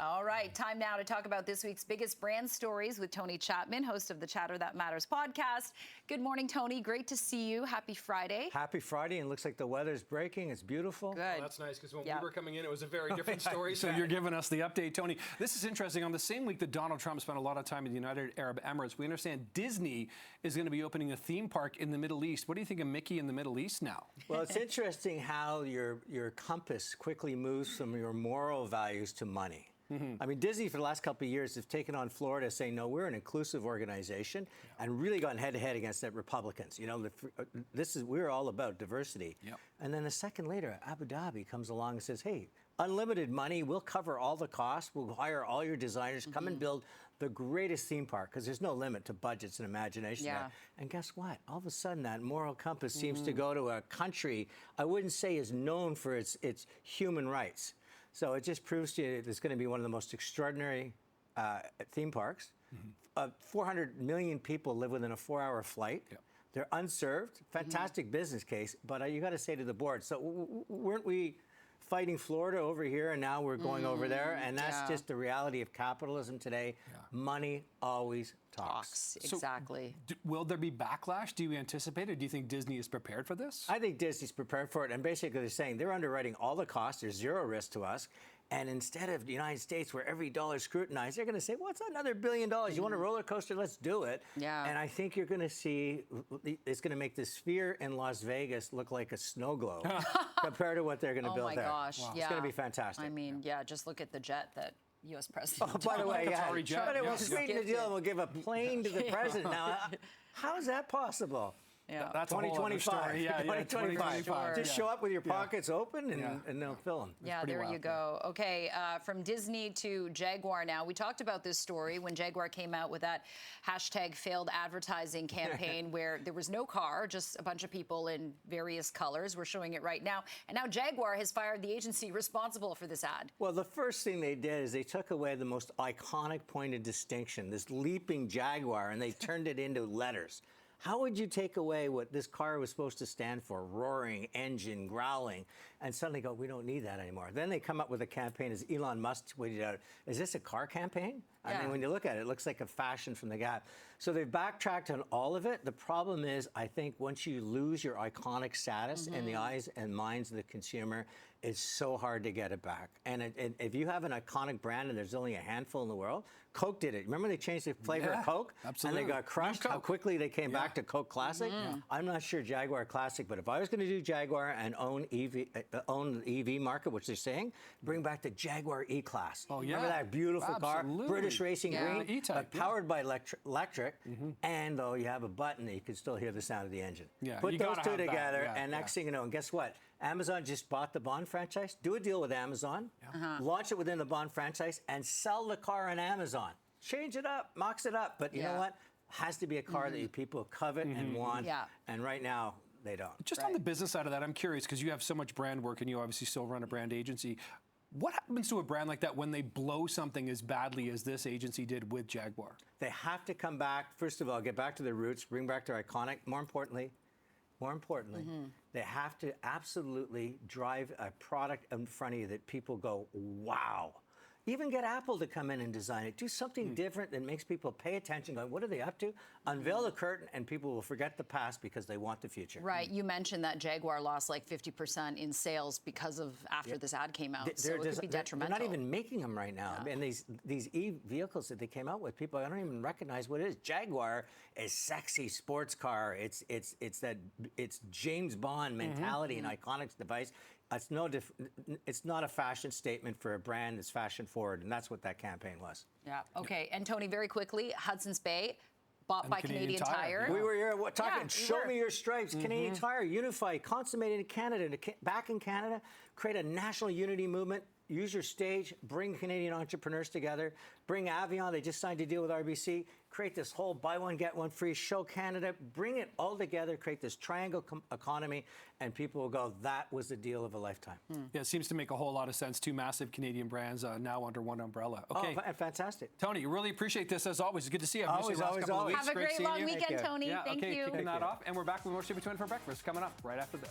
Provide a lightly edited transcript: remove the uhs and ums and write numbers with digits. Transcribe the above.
All right, time now to talk about this week's biggest brand stories with Tony Chapman, host of the Chatter That Matters podcast. Good morning, Tony. Great to see you. Happy Friday. Happy Friday, and looks like the weather's breaking. It's beautiful. Good. Oh, that's nice, because when we were coming in, it was a very different story. So you're giving us the update, Tony. This is interesting. On the same week that Donald Trump spent a lot of time in the United Arab Emirates, we understand Disney is going to be opening a theme park in the Middle East. What do you think of Mickey in the Middle East now? Well, it's interesting how your compass quickly moves from your moral values to money. I mean, Disney for the last couple of years have taken on Florida, saying, no, we're an inclusive organization, and really gone head-to-head against the Republicans. You know, we're all about diversity. Yep. And then a second later, Abu Dhabi comes along and says, hey, unlimited money, we'll cover all the costs, we'll hire all your designers, come and build the greatest theme park, because there's no limit to budgets and imagination there. And guess what? All of a sudden, that moral compass seems to go to a country I wouldn't say is known for its human rights. So it just proves to you that it's going to be one of the most extraordinary theme parks. 400 million people live within a 4-hour flight. Yep. They're unserved. Fantastic business case. But you got to say to the board, so weren't we fighting Florida over here, and now we're going over there? And that's just the reality of capitalism today. Money always talks. Exactly. So, will there be backlash? Do you anticipate it? Do you think Disney is prepared for this? I think Disney's prepared for it. And basically they're saying they're underwriting all the costs. There's zero risk to us. And instead of the United States, where every dollar is scrutinized, they're going to say, what's another $1 billion? You want a roller coaster? Let's do it. Yeah. And I think you're going to see, it's going to make the Sphere in Las Vegas look like a snow globe compared to what they're going to build there. Oh, my gosh. Wow. Yeah. It's going to be fantastic. I mean, just look at the jet that U.S. President. Oh, by the way, jet. We'll sweeten the deal and we'll give a plane to the president. Now, how is that possible? Yeah. That's 2025. Yeah, 2025. Sure. Just show up with your pockets open and they'll fill them. Yeah, there you go. Okay, from Disney to Jaguar now. We talked about this story when Jaguar came out with that hashtag failed advertising campaign where there was no car, just a bunch of people in various colors. We're showing it right now. And now Jaguar has fired the agency responsible for this ad. Well, the first thing they did is they took away the most iconic point of distinction, this leaping Jaguar, and they turned it into letters. How would you take away what this car was supposed to stand for, roaring, engine, growling, and suddenly go, we don't need that anymore? Then they come up with a campaign, as Elon Musk tweeted out, is this a car campaign? I mean, when you look at it, it looks like a fashion from the Gap. So they've backtracked on all of it. The problem is, I think once you lose your iconic status in the eyes and minds of the consumer, it's so hard to get it back. And if you have an iconic brand and there's only a handful in the world, Coke did it. Remember they changed the flavor of Coke? Absolutely. And they got crushed, how quickly they came back to Coke Classic? I'm not sure Jaguar Classic, but if I was going to do Jaguar and own the EV market, which they're saying, bring back the Jaguar E-Class. Oh, yeah. Remember that beautiful car? British Racing Green, E-Type, but powered by electric, and though you have a button that you can still hear the sound of the engine. Yeah, Put those two together, and next thing you know, and guess what? Amazon just bought the Bond franchise. Do a deal with Amazon, launch it within the Bond franchise, and sell the car on Amazon. Change it up, mox it up, but you know what? Has to be a car that people covet and want, and right now, they don't. Just on the business side of that, I'm curious, because you have so much brand work and you obviously still run a brand agency. What happens to a brand like that when they blow something as badly as this agency did with Jaguar? They have to come back, first of all, get back to their roots, bring back their iconic. More importantly, they have to absolutely drive a product in front of you that people go, wow. Even get Apple to come in and design it. Do something different that makes people pay attention, going, what are they up to? Unveil the curtain, and people will forget the past because they want the future. Right. You mentioned that Jaguar lost like 50% in sales because of after this ad came out. So it could be detrimental. They're not even making them right now. And these e-vehicles that they came out with, people, I don't even recognize what it is. Jaguar is sexy sports car. It's James Bond mentality and iconic device. It's not a fashion statement for a brand that's fashion forward, and that's what that campaign was. Yeah. Okay. And Tony, very quickly, Hudson's Bay, bought by Canadian Tire. We were here talking, show me your stripes. Canadian Tire, unify, consummate in Canada, back in Canada, create a national unity movement. Use your stage, bring Canadian entrepreneurs together, bring Avion, they just signed a deal with RBC, create this whole buy one, get one free, show Canada, bring it all together, create this triangle economy, and people will go, that was the deal of a lifetime. Yeah, it seems to make a whole lot of sense. Two massive Canadian brands now under one umbrella. Okay. Oh, fantastic. Tony, really appreciate this as always. It's good to see you. Always. Have a great long weekend, Tony. Yeah, Thank you. Kicking that off. And we're back with more Stupid Twin for breakfast coming up right after this.